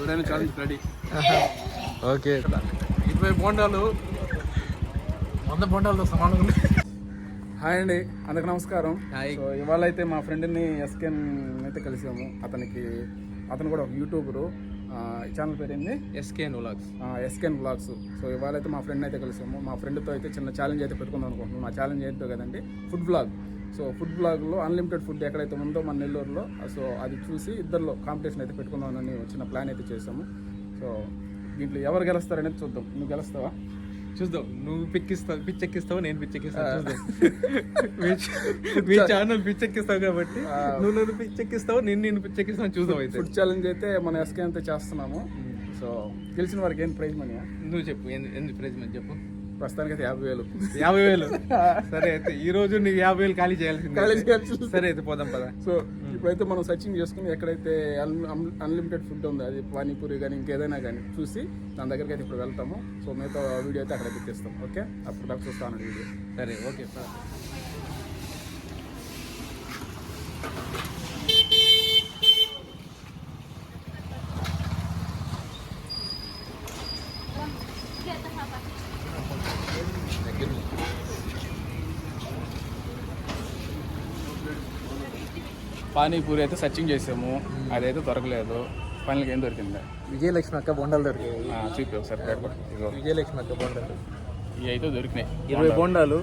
ఎవరైనా challenge ready. Okay 20 బోండాలు 100 బోండాలతో సమానంగా ఉన్నాయి. హాయ్ అండి, అందరికి నమస్కారం. హాయ్. సో ఇవాళ అయితే మా ఫ్రెండ్ని ఎస్కెన్ అయితే కలిసాము. అతను కూడా ఒక యూట్యూబరు. ఛానల్ పేరు ఏంది? SKN vlogs. సో ఇవాళ అయితే మా ఫ్రెండ్ అయితే కలిసాము. మా ఫ్రెండ్తో అయితే చిన్న ఛాలెంజ్ అయితే పెట్టుకుందాం అనుకుంటున్నాం. మా ఛాలెంజ్ ఏంటో కదండి, ఫుడ్ బ్లాగ్. సో ఫుడ్ బ్లాగ్లో అన్లిమిటెడ్ ఫుడ్ ఎక్కడైతే ఉందో మన నెల్లూరులో, సో అది చూసి ఇద్దరిలో కాంపిటీషన్ అయితే పెట్టుకుందామని చిన్న ప్లాన్ అయితే చేసాము. సో దీంట్లో ఎవరు గెలుస్తారనేది చూద్దాం. నువ్వు గెలుస్తావా? చూద్దాం. నువ్వు పిచ్చెక్కిస్తావు, నేను పిచ్చెక్కిస్తావు. చూద్దాం. మీ ఛానల్ పిచ్చెక్కిస్తావు కాబట్టి నువ్వు పిచ్చెక్కిస్తావు, నేను పిచ్చెక్కిస్తాను. చూద్దాం. అయితే ఫుడ్ ఛాలెంజ్ అయితే మన ఎస్కే అయితే చేస్తున్నాము. సో గెలిచిన వారికి ఏం ప్రైజ్ మనీ? నువ్వు చెప్పు, ఎందుకు ప్రైజ్ మనీ చెప్పు. ప్రస్తుతానికి అయితే 50,000. 50,000. సరే అయితే ఈ రోజు నీకు 50,000 ఖాళీ చేయాల్సింది. సరే అయితే పోదాం పదా. సో ఇప్పుడైతే మనం సర్చింగ్ చేసుకుని ఎక్కడైతే అన్లిమిటెడ్ ఫుడ్ ఉందో, అది పానీపూరి కానీ ఇంకేదైనా కానీ చూసి దాని దగ్గరికి అయితే ఇప్పుడు వెళ్తాము. సో మిగతా వీడియో అయితే అక్కడ పెట్టేస్తాం. ఓకే, అప్పుడు దాకా చూస్తాను వీడియో. సరే ఓకే. పానీపూరి అయితే సర్చింగ్ చేసాము, అదైతే దొరకలేదు. ఫైనల్గా ఏం దొరికిందా? విజయలక్ష్మి అక్క బొండాలు దొరికాయి. చూపి ఒకసారి పేపర్. విజయలక్ష్మి అక్క బొండాలు ఇవి అయితే దొరికినాయి. 20 బొండాలు.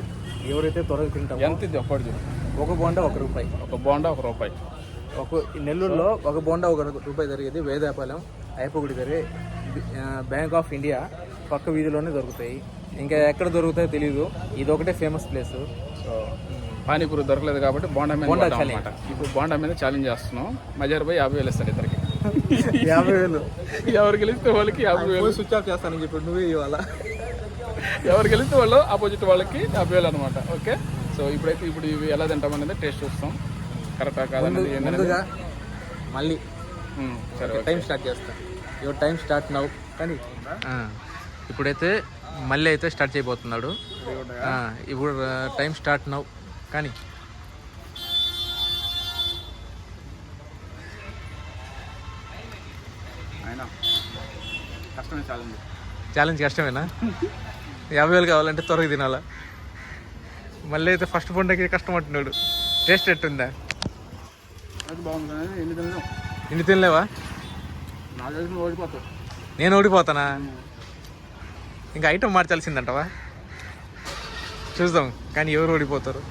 ఎవరైతే త్వరగా తింటామో. ఎంత ఇది? ఒకటి ఒక బోండా ₹1. ఒక బోండా ₹1. నెల్లూరులో ఒక బోండా ₹1 జరిగేది. వేదాపాలెం అయ్యప్పగుడి దగ్గర బ్యాంక్ ఆఫ్ ఇండియా పక్క వీధిలోనే దొరుకుతాయి. ఇంకా ఎక్కడ దొరుకుతాయో తెలియదు. ఇది ఒకటే ఫేమస్ ప్లేస్. సో పానీపూరి దొరకలేదు కాబట్టి బోండా మీద అనమాట. ఇప్పుడు బోండా మీద ఛాలెంజ్ చేస్తున్నాం. మజార్ పోయి 50,000 ఇస్తాడు ఇద్దరికి. 50,000. ఎవరు గెలిస్తే వాళ్ళకి 50,000. స్విచ్ ఆఫ్ చేస్తాను ఇప్పుడు నువ్వే ఇవాళ. ఎవరు గెలిస్తే వాళ్ళు ఆపోజిట్ వాళ్ళకి 50,000 అనమాట. ఓకే, సో ఇప్పుడైతే ఇవి ఎలా తింటామనేది టేస్ట్ చూస్తాం. కరెక్టా కాదనేది ముందుగా మళ్ళీ సరే టైం స్టార్ట్ చేస్తాను. Your time start now. కానీ ఇప్పుడైతే మళ్ళీ అయితే స్టార్ట్ చేయబోతున్నాడు. ఇప్పుడు టైం స్టార్ట్ నౌ. కానీ కష్టమే ఛాలెంజ్ కష్టమేనా? 50,000 కావాలంటే త్వరగా తినాలా. మళ్ళీ అయితే ఫస్ట్ బొండకి కష్టం అంటున్నాడు. టేస్ట్ ఎట్టుందా? ఎన్ని తినలేవా? నేను ఓడిపోతానా? ఇంకా ఐటమ్ మార్చాల్సిందంటవా? చూద్దాం కానీ ఎవరు ఓడిపోతారు.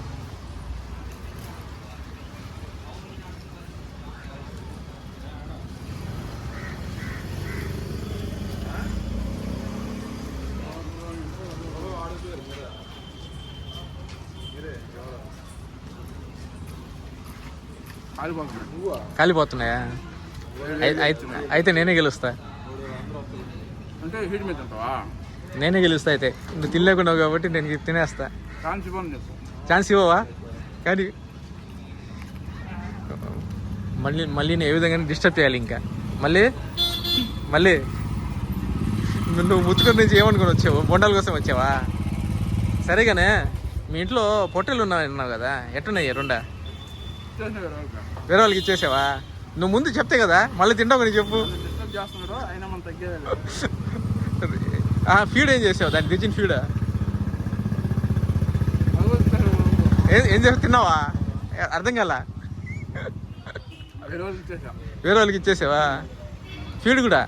కాలిపోతున్నాయా? అయితే నేనే గెలుస్తా. నేనే గెలుస్తా. అయితే నువ్వు తినలేకున్నావు కాబట్టి నేను తినేస్తా. ఛాన్స్ ఇవ్వవా? కానీ మళ్ళీ నేను ఏ విధంగా డిస్టర్బ్ చేయాలి. ఇంకా మళ్ళీ నువ్వు ముత్తుకొని నుంచి ఏమనుకుని వచ్చావు? బొండాల కోసం వచ్చావా? సరేగానే మీ ఇంట్లో పొట్టెలు ఉన్నావు కదా, ఎట్టున్నాయి? 2 వేరే వాళ్ళకి ఇచ్చేసావా? నువ్వు ముందు చెప్తే కదా మళ్ళీ తింటావు. నీకు చెప్పు. ఫీడ్ ఏం చేసావు? దాన్ని తెచ్చిన ఫీడ్ ఏం చేసి తిన్నావా? అర్థం కాల. వేరే వాళ్ళకి ఇచ్చేసావా ఫీడ్ కూడా?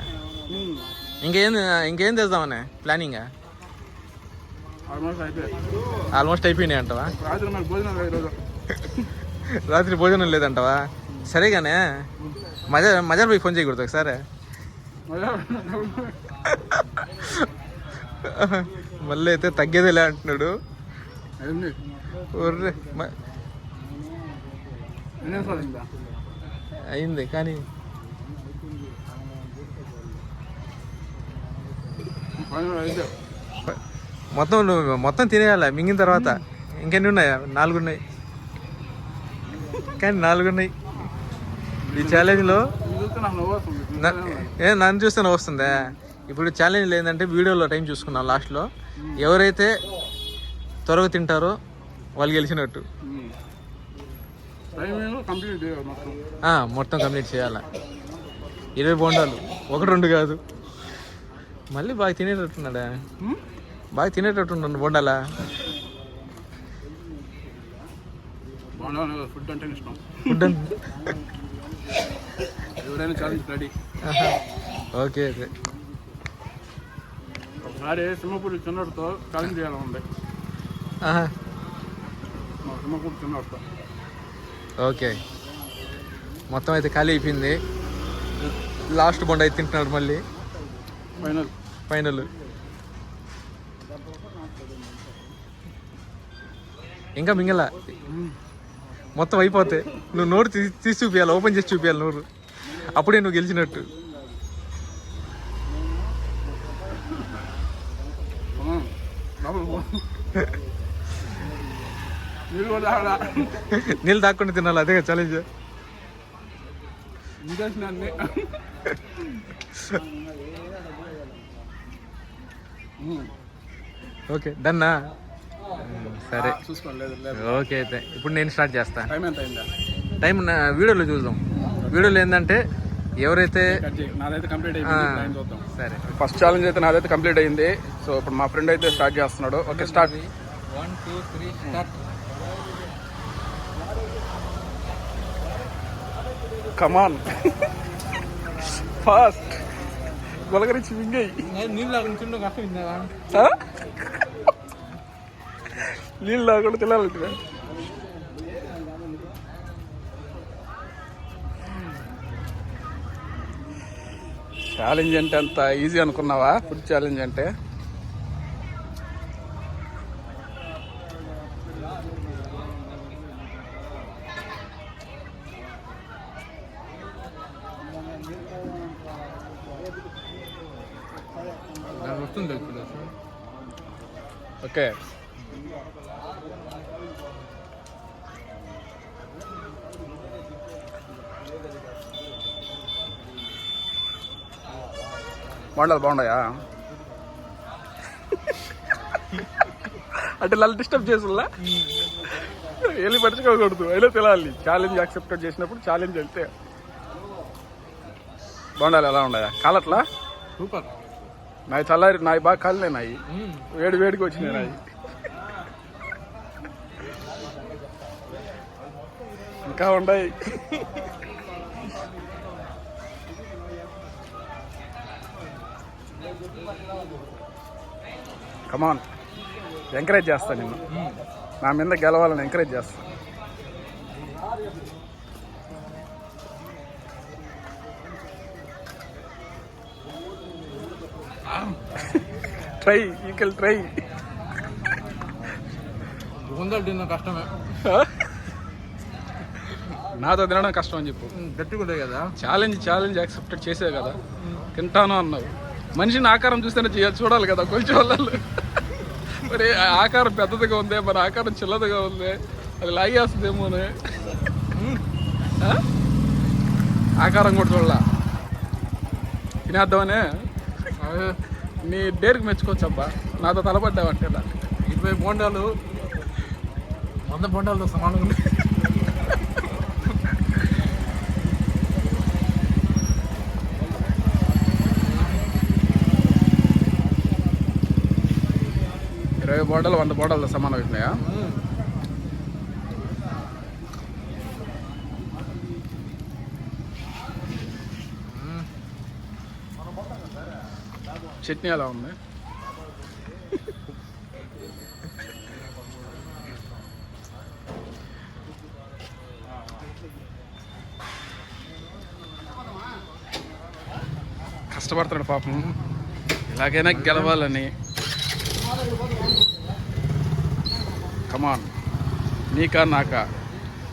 ఇంకేం తెద్దామని ప్లానింగ్? ఆల్మోస్ట్ అయిపోయినాయి అంటావా? రాత్రి భోజనం లేదంటావా? సరేగానే మజార్ పోయి ఫోన్ చేయకూడదు ఒకసారి. మళ్ళీ అయితే తగ్గేదేలే అంటున్నాడు. అయింది కానీ మొత్తం తినేయాల. మింగిన తర్వాత ఇంకెన్ని ఉన్నాయా? 4 ఉన్నాయి. కానీ 4 ఉన్నాయి. ఈ ఛాలెంజ్లో నన్ను చూస్తే నవ్వు వస్తుందా? ఇప్పుడు ఛాలెంజ్ ఏంటంటే వీడియోలో టైం చూసుకున్నాం. లాస్ట్లో ఎవరైతే త్వరగా తింటారో వాళ్ళు గెలిచినట్టు. మొత్తం కంప్లీట్ చేయాలి. 20 బోండాలు. ఒకటి రెండు కాదు, మళ్ళీ బాగా తినేటట్టున్నాడా? బాగా తినేటట్టున్నాడు బొండాలా? ఫుడ్ అంటే ఇష్టం. ఫుడ్ ఎవరైనా ఛాలెంజ్ రెడీ. ఓకే అయితే ఒకసారి సింహపూరి చిన్నోడితో ఛాలెంజ్ చేయాలని ఉంది. మా సింహపూరి చిన్నోడితో. ఓకే, మొత్తం అయితే ఖాళీ అయిపోయింది. లాస్ట్ బొండ అయితే తింటున్నాడు మళ్ళీ. ఫైనల్ ఇంకా మింగల, మొత్తం అయిపోతే నువ్వు నోరు తీసి చూపించాలి, ఓపెన్ చేసి చూపించాలి నోరు, అప్పుడే నువ్వు గెలిచినట్టు. నీళ్ళు తాకుండా తినాలి, అదే ఛాలెంజ్. ఓకే డన్నా? సరే ఓకే అయితే ఇప్పుడు నేను స్టార్ట్ చేస్తాను. టైం వీడియోలో చూద్దాం. వీడియోలో ఏంటంటే ఎవరైతే నాదైతే కంప్లీట్ అయిపోయింది. సరే, ఫస్ట్ ఛాలెంజ్ అయితే నాదైతే కంప్లీట్ అయింది. సో ఇప్పుడు మా ఫ్రెండ్ అయితే స్టార్ట్ చేస్తున్నాడు. Okay start. 1 2 3 start. Come on fast గొలగరించి మింగై. నీళ్ళు తాగుతుండే కష్టం ఇందా? నీళ్ళు తాగకుండా తినాలంటే ఛాలెంజ్ అంటే అంత ఈజీ అనుకున్నావా? ఫుడ్ ఛాలెంజ్ అంటే వస్తుంది. ఓకే బాగున్నాయా? అంటే వాళ్ళు డిస్టర్బ్ చేస్తున్నా వెళ్ళి పట్టుకోకూడదు, అయినా తినాలి. ఛాలెంజ్ యాక్సెప్ట్ చేసినప్పుడు ఛాలెంజ్ వెళ్తే బాగుండాలి. ఎలా ఉన్నాయా? కాలట్లా సూపర్. నాయి చల్లారి, నాయి బాగా కాలినాయి. నాయి వేడి వేడికి వచ్చినాయి. నాయి ఇంకా ఉన్నాయి. కమాన్, ఎంకరేజ్ చేస్తా నిన్ను. నా మీద గెలవాలని ఎంకరేజ్ చేస్తా. Try, you can try. తిన్న కష్టమే, నాతో తినడం కష్టం అని చెప్పు. గట్టిగా కదా. ఛాలెంజ్ యాక్సెప్టెడ్ చేసే కదా తింటాను అన్నావు. మనిషిని ఆకారం చూస్తేనే చూడాలి కదా కొంచెం వాళ్ళు. మరి ఆకారం పెద్దదిగా ఉంది, మరి ఆకారం చిన్నదిగా ఉంది, అది లాగేస్తుందేమోనే. ఆకారం కూడా చూడాల, తినేద్దామనే. నీ డేర్కి మెచ్చుకోవచ్చు అబ్బా, నాతో తలపడ్డావంటే. 20 బోండాలు 100 బోండాలతో సమానంగా ఉన్నాయి. బోండాలు 100 బోండాలతో సమానం అవుతున్నాయా? చట్నీ ఎలా ఉంది? కష్టపడుతున్నాడు పాపం, ఇలాగైనా గెలవాలని. కమాన్, నీకా నాకా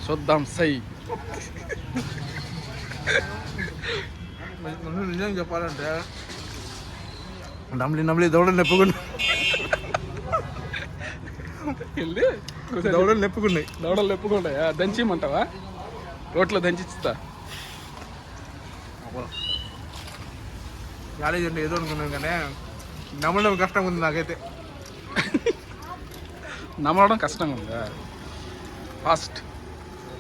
చూద్దాం. సై నిజంగా చెప్పాలంటే నమ్లి దౌడలు నెప్పుకున్నాయి. దౌడలు నెప్పుకున్నాయా? దంచిమంటావా? రోట్లో దంచిస్తా. కాలేజ్ అంటే ఏదో అనుకున్నాను కానీ నమ్మడం కష్టంగా ఉంది నాకైతే. నమ్మడం కష్టంగా ఉందా? Fast,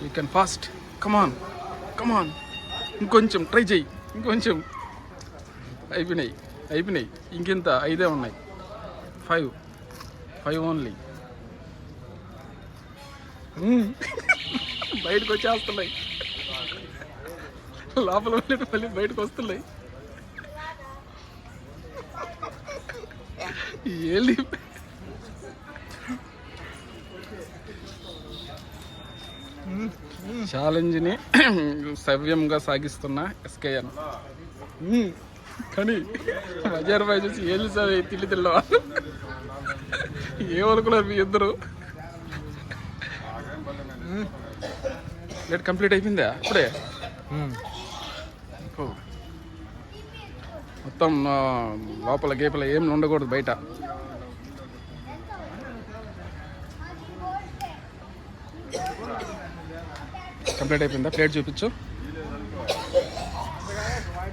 you can fast. Come on come on, ఇంకొంచెం ట్రై చెయ్యి, ఇంకొంచెం. అయిపోయినాయి ఇంకింత 5 ఉన్నాయి. 5 ఓన్లీ. బయటకు వచ్చేస్తున్నాయి, లోపల మళ్ళీ బయటకు వస్తున్నాయి. ఏంటి ఛాలెంజ్ని సవ్యంగా సాగిస్తున్న ఎస్కేఎన్. కానీ బజార్ బాయ్ చూసి ఏళ్ళు సార్ తిల్లి తిల్లవాళ్ళు ఏమనుకున్నారు మీ ఇద్దరు? ప్లేట్ కంప్లీట్ అయిపోయిందా ఇప్పుడే? మొత్తం లోపల గేపల ఏం ఉండకూడదు బయట. కంప్లీట్ అయిపోయిందా? ప్లేట్ చూపించు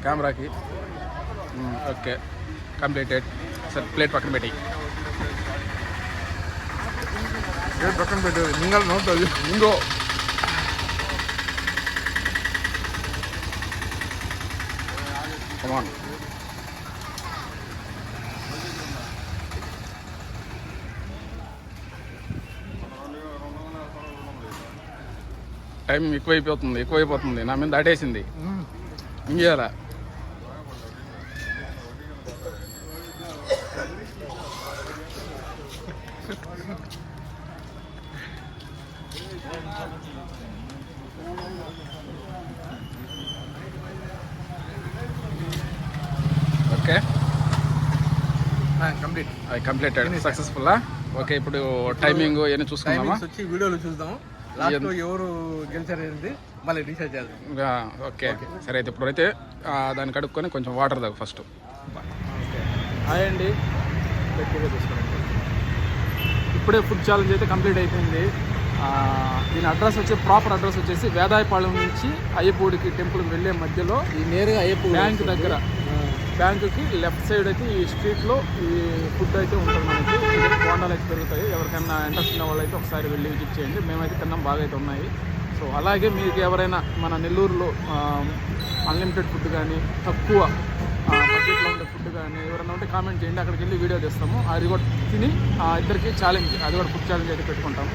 కెమెరాకి. Okay, completed. సరే ప్లేట్ పక్కన పెట్టి పక్కన పెట్టు. మింగల్ నోట్ ఇంకో కమాన్. టైం ఎక్కువైపోతుంది. నా మీద దాటేసింది. ఇంకేయాలా? Okay, completed successful. ఓకే, ఇప్పుడు టైమింగ్ ఏమైనా చూసుకున్నామా? వచ్చి వీడియోలో చూద్దాం. లాస్ట్ ఎవరు గెలిచారేంటి మళ్ళీ డిసైడ్ చేద్దాం. ఓకే సరే, అయితే ఇప్పుడైతే దాన్ని కడుక్కొని కొంచెం వాటర్ తాగు ఫస్ట్. హాయ్ అండి, ఇప్పుడే ఫుడ్ ఛాలెంజ్ అయితే కంప్లీట్ అయిపోయింది. దీని అడ్రస్ ప్రాపర్ అడ్రస్ వచ్చేసి వేదాయపాళెం నుంచి అయ్యపూడికి టెంపుల్కి వెళ్ళే మధ్యలో ఈ నేరుగా అయ్యపూడి బ్యాంక్ దగ్గర, బ్యాంకుకి లెఫ్ట్ సైడ్ అయితే ఈ స్ట్రీట్లో ఈ ఫుడ్ అయితే ఉంటుంది. మనకి బోండాలు అయితే పెరుగుతాయి. ఎవరికైనా ఇంట్రెస్ట్ ఉన్న వాళ్ళు అయితే ఒకసారి వెళ్ళి విజిట్ చేయండి. మేమైతే తిన్నాం, బాగా అయితే ఉన్నాయి. సో అలాగే మీకు ఎవరైనా మన నెల్లూరులో అన్లిమిటెడ్ ఫుడ్ కానీ తక్కువ బడ్జెట్లో ఉండే ఫుడ్ కానీ ఎవరైనా ఉంటే కామెంట్ చేయండి, అక్కడికి వెళ్ళి వీడియో చేస్తాము. అది కూడా తిని ఇద్దరికి ఛాలెంజ్, అది కూడా ఫుడ్ ఛాలెంజ్ అయితే పెట్టుకుంటాము.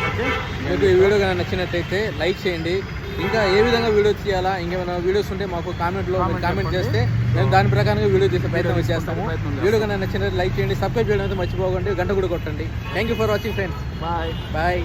ఓకే, మీకు ఈ వీడియో కానీ నచ్చినట్టయితే లైక్ చేయండి. ఇంకా ఏ విధంగా వీడియో చేయాలా, ఇంకేమైనా వీడియోస్ ఉంటే మాకు కామెంట్ చేస్తే మేము దాని ప్రకారంగా వీడియో చేసే ప్రయత్నం చేస్తాము. వీడియో కానీ నచ్చినట్టు లైక్ చేయండి, సబ్స్క్రైబ్ చేయడం అయితే మర్చిపోకండి, గంట కూడా కొట్టండి. Thank you for watching friends. Bye.